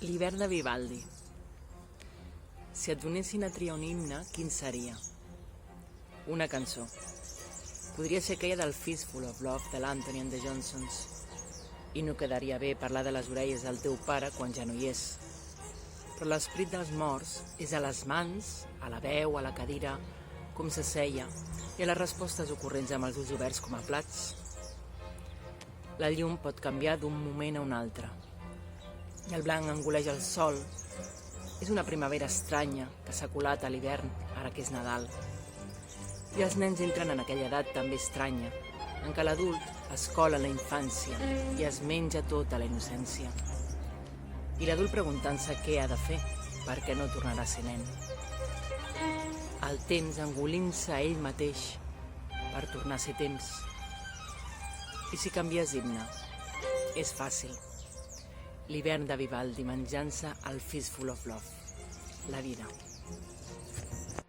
L'hivern de Vivaldi. Si et donessin a triar un himne, quin seria? Una cançó. Podria ser aquella del Fistful of Love de l'Anthony and the Johnsons. I no quedaria bé parlar de les orelles del teu pare quan ja no hi és. Però l'esperit dels morts és a les mans, a la veu, a la cadira, com s'asseia, i a les respostes ocorrents amb els ulls oberts com a plats. La llum pot canviar d'un moment a un altre. I el blanc engoleix el sol. És una primavera estranya que s'ha colat a l'hivern, ara que és Nadal. I els nens entren en aquella edat també estranya, en què l'adult es cola en la infància i es menja tota la innocència. I l'adult preguntant-se què ha de fer, perquè no tornarà a ser nen. El temps engolint-se a ell mateix per tornar a ser temps. I si canvies himne, és fàcil. L'hivern de Vivaldi menjant-se el Fistful of Love, la vida.